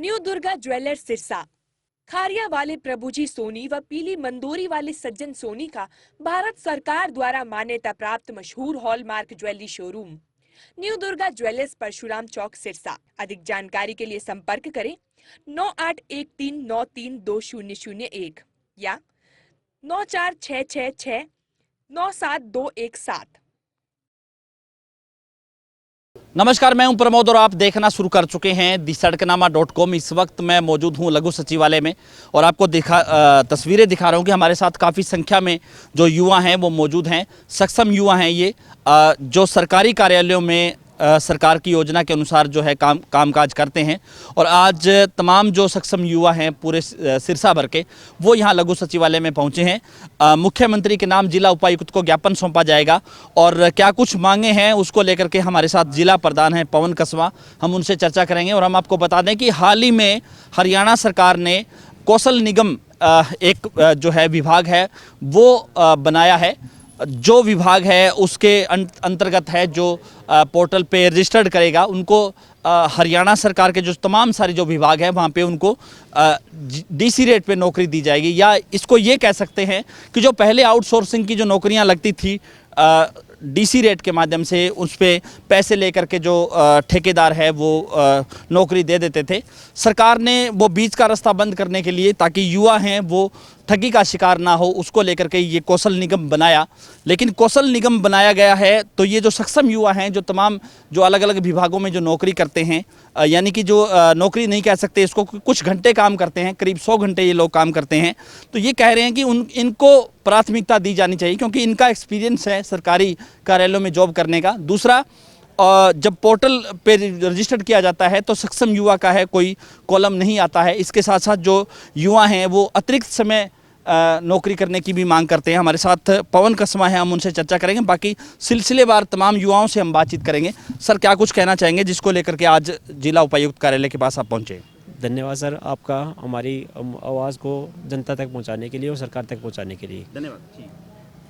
New Durga jewellers Sirsa. Kharia वाले प्रभुजी सोनी व पीली मंदोरी वाले सज्जन सोनी का भारत सरकार द्वारा मान्यता प्राप्त मशहूर hallmark jewellery showroom new Durga jewellers Parshuram Chowk Sirsa. अधिक जानकारी के लिए संपर्क करें 9813932001 या 9466697217। नमस्कार, मैं हूं प्रमोद और आप देखना शुरू कर चुके हैं दी सड़कनामा.com। इस वक्त मैं मौजूद हूं लघु सचिवालय में और आपको तस्वीरें दिखा रहा हूं कि हमारे साथ काफ़ी संख्या में जो युवा हैं वो मौजूद हैं। सक्षम युवा हैं ये, जो सरकारी कार्यालयों में सरकार की योजना के अनुसार जो है कामकाज करते हैं। और आज तमाम जो सक्षम युवा हैं पूरे सिरसा भर के, वो यहाँ लघु सचिवालय में पहुँचे हैं। मुख्यमंत्री के नाम जिला उपायुक्त को ज्ञापन सौंपा जाएगा और क्या कुछ मांगे हैं उसको लेकर के हमारे साथ जिला प्रधान हैं पवन कसवा, हम उनसे चर्चा करेंगे। और हम आपको बता दें कि हाल ही में हरियाणा सरकार ने कौशल निगम एक जो है विभाग है वो बनाया है। जो विभाग है उसके अंतर्गत है जो पोर्टल पे रजिस्टर्ड करेगा उनको हरियाणा सरकार के जो तमाम सारे जो विभाग है वहाँ पे उनको डीसी रेट पे नौकरी दी जाएगी। या इसको ये कह सकते हैं कि जो पहले आउटसोर्सिंग की जो नौकरियाँ लगती थी डीसी रेट के माध्यम से, उस पे पैसे लेकर के जो ठेकेदार है वो नौकरी दे देते थे। सरकार ने वो बीच का रास्ता बंद करने के लिए, ताकि युवा हैं वो ठगी का शिकार ना हो, उसको लेकर के ये कौशल निगम बनाया। लेकिन कौशल निगम बनाया गया है तो ये जो सक्षम युवा हैं, जो तमाम जो अलग अलग विभागों में जो नौकरी करते हैं, यानी कि जो नौकरी नहीं कह सकते इसको, कुछ घंटे काम करते हैं, करीब 100 घंटे ये लोग काम करते हैं, तो ये कह रहे हैं कि इनको प्राथमिकता दी जानी चाहिए क्योंकि इनका एक्सपीरियंस है सरकारी कार्यालयों में जॉब करने का। दूसरा, जब पोर्टल पे रजिस्टर्ड किया जाता है तो सक्षम युवा का है कोई कॉलम नहीं आता है। इसके साथ साथ जो युवा हैं वो अतिरिक्त समय नौकरी करने की भी मांग करते हैं। हमारे साथ पवन कसवा हैं, हम उनसे चर्चा करेंगे। बाकी सिलसिलेवार तमाम युवाओं से हम बातचीत करेंगे। सर, क्या कुछ कहना चाहेंगे जिसको लेकर के आज जिला उपायुक्त कार्यालय के पास आप पहुँचे? धन्यवाद सर आपका, हमारी आवाज़ को जनता तक पहुंचाने के लिए और सरकार तक पहुंचाने के लिए। धन्यवाद।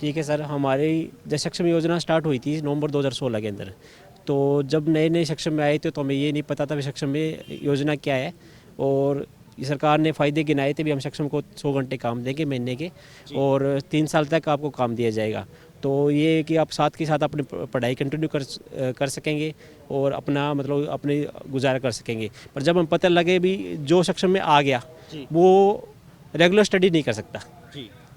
ठीक है सर, हमारी जब सक्षम योजना स्टार्ट हुई थी नवंबर 2016 के अंदर, तो जब नए सक्षम में आए थे तो हमें ये नहीं पता था कि सक्षम में योजना क्या है। और ये सरकार ने फ़ायदे गिनाए थे भी हम सक्षम को 100 घंटे काम देंगे महीने के और 3 साल तक आपको काम दिया जाएगा। तो ये कि आप साथ के साथ अपनी पढ़ाई कंटिन्यू कर सकेंगे और अपना मतलब अपनी गुजारा कर सकेंगे। पर जब हम पता लगे भी जो सक्षम में आ गया वो रेगुलर स्टडी नहीं कर सकता,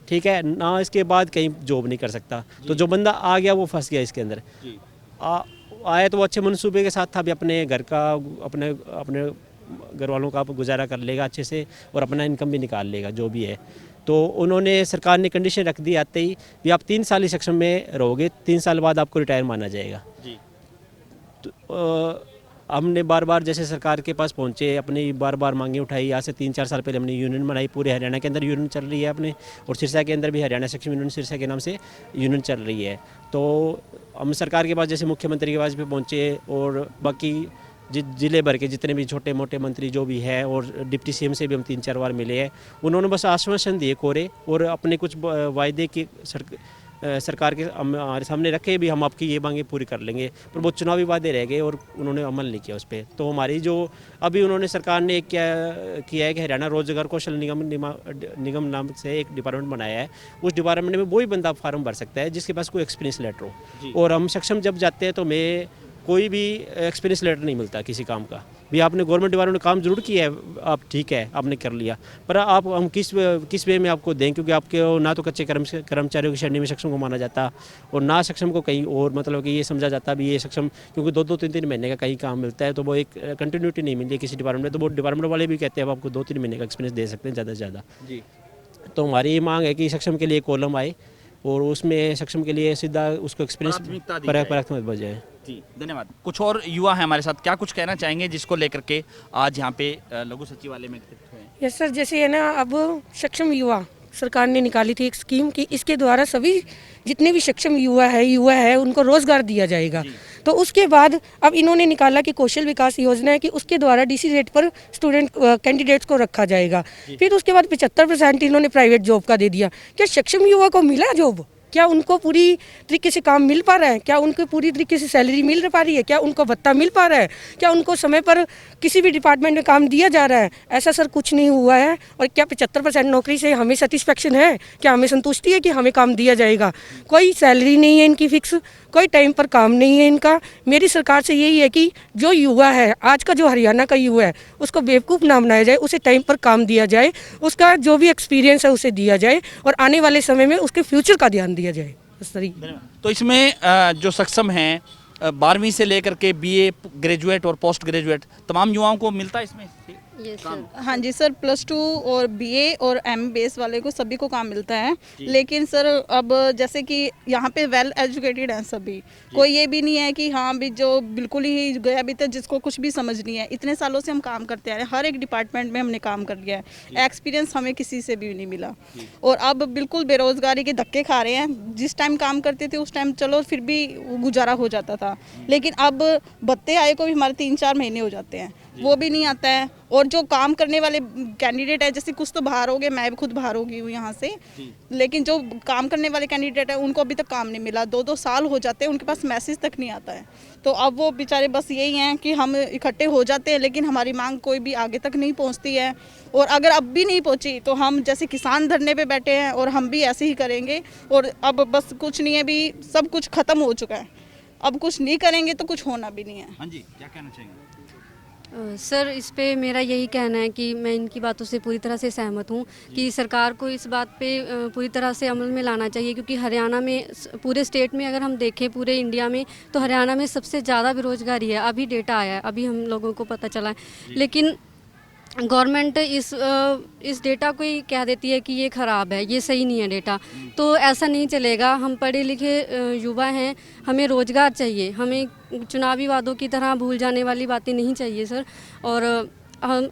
ठीक है ना, इसके बाद कहीं जॉब नहीं कर सकता। तो जो बंदा आ गया वो फंस गया इसके अंदर। आया तो वो अच्छे मनसूबे के साथ था, भी अपने घर का अपने घर वालों का गुजारा कर लेगा अच्छे से और अपना इनकम भी निकाल लेगा जो भी है। तो उन्होंने, सरकार ने कंडीशन रख दी आते ही भी आप 3 साल ही सक्षम में रहोगे, 3 साल बाद आपको रिटायर माना जाएगा। तो हमने बार बार जैसे सरकार के पास पहुंचे, अपनी बार बार मांगे उठाई। आज से 3-4 साल पहले हमने यूनियन बनाई, पूरे हरियाणा के अंदर यूनियन चल रही है अपने, और सिरसा के अंदर भी हरियाणा सक्षम यूनियन सिरसा के नाम से यूनियन चल रही है। तो हम सरकार के पास जैसे मुख्यमंत्री के पास भी पहुँचे और बाकी जिले भर के जितने भी छोटे मोटे मंत्री जो भी है और डिप्टी सीएम से भी हम 3-4 बार मिले हैं। उन्होंने बस आश्वासन दिए कोरे और अपने कुछ वायदे की सरकार के हमारे सामने रखे भी, हम आपकी ये मांगे पूरी कर लेंगे, पर वो चुनावी वादे रह गए और उन्होंने अमल नहीं किया उस पर। तो हमारी जो अभी उन्होंने सरकार ने क्या किया है कि हरियाणा रोजगार कौशल निगम नाम से एक डिपार्टमेंट बनाया है। उस डिपार्टमेंट में वही बंदा फार्म भर सकता है जिसके पास कोई एक्सपीरियंस लेटर हो। और हम सक्षम जब जाते हैं तो हमें कोई भी एक्सपीरियंस लेटर नहीं मिलता किसी काम का। भी आपने गवर्नमेंट डिपार्टमेंट में काम जरूर किया है, आप ठीक है आपने कर लिया, पर हम किस वे में आपको दें, क्योंकि आपके ना तो कच्चे कर्मचारियों की श्रेणी में सक्षम को माना जाता और ना सक्षम को कहीं और मतलब कि ये समझा जाता भी ये सक्षम, क्योंकि 2-2, 3-3 महीने का कहीं काम मिलता है तो वो एक कंटिन्यूटी नहीं मिलती किसी डिपार्टमेंट में। तो वो डिपार्टमेंट वाले भी कहते हैं अब आपको 2-3 महीने का एक्सपीरियंस दे सकते हैं ज़्यादा से ज़्यादा जी। तो हमारी ये मांग है कि सक्षम के लिए कॉलम आए और उसमें सक्षम के लिए सीधा उसको एक्सपीरियंस प्राथमिकता बच जाए जी। धन्यवाद। कुछ और युवा हैं हमारे साथ, क्या कुछ कहना चाहेंगे जिसको लेकर के आज यहाँ पे लघु सचिवालय में एकत्रित हुए हैं? यस सर, जैसे है ना, अब सक्षम युवा सरकार ने निकाली थी एक स्कीम कि इसके द्वारा सभी जितने भी सक्षम युवा है उनको रोजगार दिया जाएगा। तो उसके बाद अब इन्होंने निकाला कि कौशल विकास योजना है कि उसके द्वारा डीसी रेट पर स्टूडेंट कैंडिडेट्स को रखा जाएगा। फिर उसके बाद 75% इन्होंने प्राइवेट जॉब का दे दिया। क्या सक्षम युवा को मिला जॉब? क्या उनको पूरी तरीके से काम मिल पा रहा है, क्या उनको पूरी तरीके से सैलरी मिल पा रही है, क्या उनको भत्ता मिल पा रहा है, क्या उनको समय पर किसी भी डिपार्टमेंट में काम दिया जा रहा है? ऐसा सर कुछ नहीं हुआ है। और क्या 75% नौकरी से हमें सेटिस्फेक्शन है? क्या हमें संतुष्टि है कि हमें काम दिया जाएगा? कोई सैलरी नहीं है इनकी फिक्स, कोई टाइम पर काम नहीं है इनका। मेरी सरकार से यही है कि जो युवा है, आज का जो हरियाणा का युवा है, उसको बेवकूफ़ ना बनाया जाए, उसे टाइम पर काम दिया जाए, उसका जो भी एक्सपीरियंस है उसे दिया जाए और आने वाले समय में उसके फ्यूचर का ध्यान दिया जाए। बस सही। तो इसमें जो सक्षम हैं 12वीं से लेकर के बीए, ग्रेजुएट और पोस्ट ग्रेजुएट तमाम युवाओं को मिलता है इसमें? हाँ जी सर, +2 और बीए और MBA वाले को सभी को काम मिलता है। लेकिन सर अब जैसे कि यहाँ पे वेल एजुकेटेड हैं सभी, कोई ये भी नहीं है कि हाँ भी जो बिल्कुल ही गया अभी तक जिसको कुछ भी समझ नहीं है। इतने सालों से हम काम करते आ रहे हैं, हर एक डिपार्टमेंट में हमने काम कर लिया है, एक्सपीरियंस हमें किसी से भी नहीं मिला। और अब बिल्कुल बेरोजगारी के धक्के खा रहे हैं। जिस टाइम काम करते थे उस टाइम चलो फिर भी गुजारा हो जाता था, लेकिन अब भत्ते आए को भी हमारे 3-4 महीने हो जाते हैं, वो भी नहीं आता है। और जो काम करने वाले कैंडिडेट है, जैसे कुछ तो बाहर हो गए, मैं भी खुद बाहर हो गई हूँ यहाँ से, लेकिन जो काम करने वाले कैंडिडेट है उनको अभी तक काम नहीं मिला। 2-2 साल हो जाते हैं, उनके पास मैसेज तक नहीं आता है। तो अब वो बेचारे बस यही हैं कि हम इकट्ठे हो जाते हैं, लेकिन हमारी मांग कोई भी आगे तक नहीं पहुँचती है। और अगर अब भी नहीं पहुँची तो हम जैसे किसान धरने पे बैठे हैं और हम भी ऐसे ही करेंगे। और अब बस कुछ नहीं है, भी सब कुछ खत्म हो चुका है, अब कुछ नहीं करेंगे तो कुछ होना भी नहीं है। हाँ जी, क्या कहना चाहेंगे? सर इस पे मेरा यही कहना है कि मैं इनकी बातों से पूरी तरह से सहमत हूँ कि सरकार को इस बात पे पूरी तरह से अमल में लाना चाहिए, क्योंकि हरियाणा में, पूरे स्टेट में अगर हम देखें पूरे इंडिया में, तो हरियाणा में सबसे ज़्यादा बेरोजगारी है। अभी डेटा आया है, अभी हम लोगों को पता चला है, लेकिन गवर्नमेंट इस डेटा को ही कह देती है कि ये ख़राब है, ये सही नहीं है डेटा। तो ऐसा नहीं चलेगा। हम पढ़े लिखे युवा हैं, हमें रोज़गार चाहिए, हमें चुनावी वादों की तरह भूल जाने वाली बातें नहीं चाहिए सर। और हम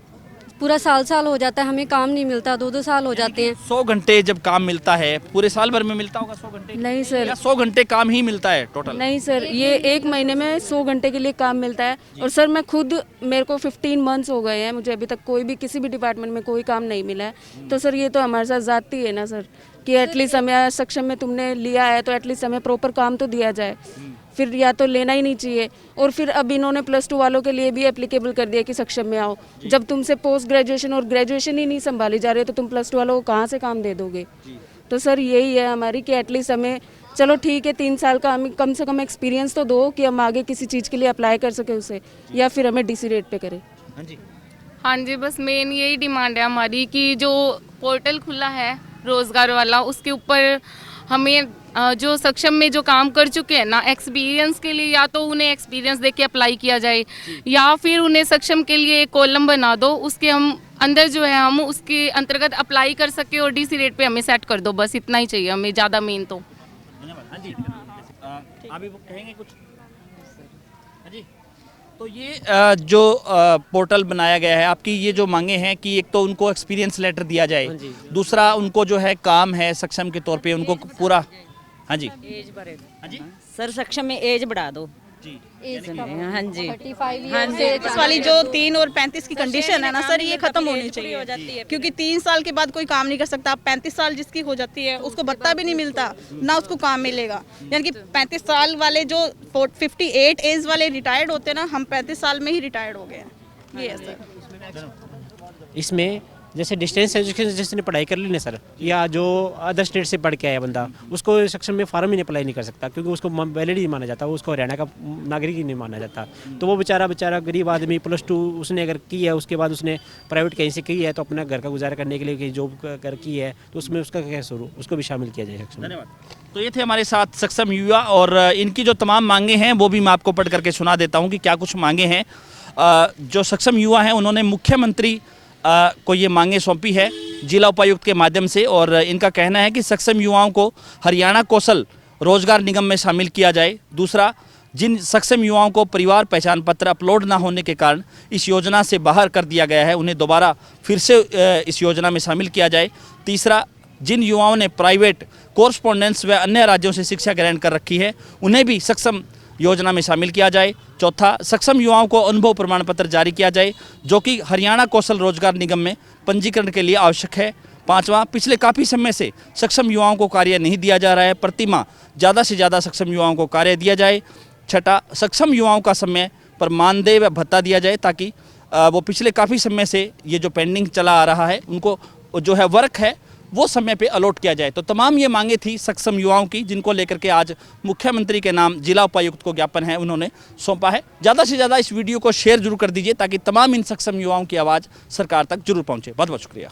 पूरा साल हो जाता है, हमें काम नहीं मिलता, 2-2 साल हो जाते हैं। 100 घंटे जब काम मिलता है, पूरे साल भर में मिलता होगा 100 घंटे? नहीं सर, या 100 घंटे काम ही मिलता है टोटल? नहीं सर, ये 1 महीने में 100 घंटे के लिए काम मिलता है। और सर मैं खुद, मेरे को 15 मंथ्स हो गए हैं, मुझे अभी तक कोई भी किसी भी डिपार्टमेंट में कोई काम नहीं मिला है। तो सर ये तो हमारे साथ ज़्यादती है ना सर, कि एटलीस्ट हमें सक्षम में तुमने लिया है तो एटलीस्ट हमें प्रॉपर काम तो दिया जाए। फिर या तो लेना ही नहीं चाहिए। और फिर अब इन्होंने +2 वालों के लिए भी एप्लीकेबल कर दिया कि सक्षम में आओ। जब तुमसे पोस्ट ग्रेजुएशन और ग्रेजुएशन ही नहीं संभाली जा रही, तो तुम +2 वालों को कहाँ से काम दे दोगे? तो सर यही है हमारी कि एटलीस्ट हमें, चलो ठीक है 3 साल का हमें कम से कम एक्सपीरियंस तो दो कि हम आगे किसी चीज़ के लिए अप्लाई कर सके उसे, या फिर हमें DC रेट पे करें। हाँ जी, बस मेन यही डिमांड है हमारी कि जो पोर्टल खुला है रोज़गार वाला, उसके ऊपर हमें जो सक्षम में जो काम कर चुके हैं ना, एक्सपीरियंस के लिए या तो उन्हें एक्सपीरियंस दे के अप्लाई किया जाए, या फिर उन्हें सक्षम के लिए एक कॉलम बना दो, उसके हम अंदर जो है हम उसके अंतर्गत अप्लाई कर सके और DC रेट पे हमें सेट कर दो। बस इतना ही चाहिए हमें, ज़्यादा मेन तो। हाँ जी, आप भी कहेंगे कुछ? हाँ जी, तो ये जो पोर्टल बनाया गया है, आपकी ये जो मांगे हैं कि एक तो उनको एक्सपीरियंस लेटर दिया जाए, दूसरा उनको जो है काम है सक्षम के तौर पे उनको पूरा, हाँ जी, एज बढ़े। हाँ जी सर सक्षम में एज बढ़ा दो जी, हाँ जी। 35 हाँ जी, इस वाली जो 3 और 35 की कंडीशन है ना सर, ये खत्म होनी चाहिए। क्योंकि 3 साल के बाद कोई काम नहीं कर सकता। 35 साल जिसकी हो जाती है उसको भत्ता भी नहीं मिलता, ना उसको काम मिलेगा। यानी कि 35 साल वाले जो 58 एज वाले रिटायर्ड होते हैं ना, हम 35 साल में ही रिटायर्ड हो गए हैं। ये है सर। इसमें जैसे डिस्टेंस एजुकेशन जिसने पढ़ाई कर ली ना सर, या जो अदर स्टेट से पढ़ के आया बंदा, उसको सक्षम में फार्म ही नहीं अप्लाई नहीं कर सकता, क्योंकि उसको वैलिड नहीं माना जाता, उसको हरियाणा का नागरिक ही नहीं माना जाता। तो वो बेचारा गरीब आदमी +2 उसने अगर की है, उसके बाद उसने प्राइवेट कहीं से की है, तो अपना घर का गुजारा करने के लिए कहीं जॉब कर की है, तो उसमें उसका क्या शुरू, उसको भी शामिल किया जाए सक्षम। धन्यवाद। तो ये थे हमारे साथ सक्षम युवा, और इनकी जो तमाम मांगे हैं वो भी मैं आपको पढ़ करके सुना देता हूँ कि क्या कुछ मांगे हैं। जो सक्षम युवा हैं उन्होंने मुख्यमंत्री को ये मांगे सौंपी है जिला उपायुक्त के माध्यम से, और इनका कहना है कि सक्षम युवाओं को हरियाणा कौशल रोजगार निगम में शामिल किया जाए। दूसरा, जिन सक्षम युवाओं को परिवार पहचान पत्र अपलोड ना होने के कारण इस योजना से बाहर कर दिया गया है, उन्हें दोबारा फिर से इस योजना में शामिल किया जाए। तीसरा, जिन युवाओं ने प्राइवेट, कोरस्पोंडेंस व अन्य राज्यों से शिक्षा ग्रहण कर रखी है, उन्हें भी सक्षम योजना में शामिल किया जाए। चौथा, सक्षम युवाओं को अनुभव प्रमाण पत्र जारी किया जाए, जो कि हरियाणा कौशल रोजगार निगम में पंजीकरण के लिए आवश्यक है। पांचवा, पिछले काफ़ी समय से सक्षम युवाओं को कार्य नहीं दिया जा रहा है, प्रतिमाह ज़्यादा से ज़्यादा सक्षम युवाओं को कार्य दिया जाए। छठा, सक्षम युवाओं का समय पर मानदेय व भत्ता दिया जाए ताकि वो पिछले काफ़ी समय से ये जो पेंडिंग चला आ रहा है उनको जो है वर्क है वो समय पे अलॉट किया जाए। तो तमाम ये मांगे थी सक्षम युवाओं की, जिनको लेकर के आज मुख्यमंत्री के नाम जिला उपायुक्त को ज्ञापन है उन्होंने सौंपा है। ज़्यादा से ज़्यादा इस वीडियो को शेयर जरूर कर दीजिए ताकि तमाम इन सक्षम युवाओं की आवाज़ सरकार तक जरूर पहुँचे। बहुत बहुत शुक्रिया।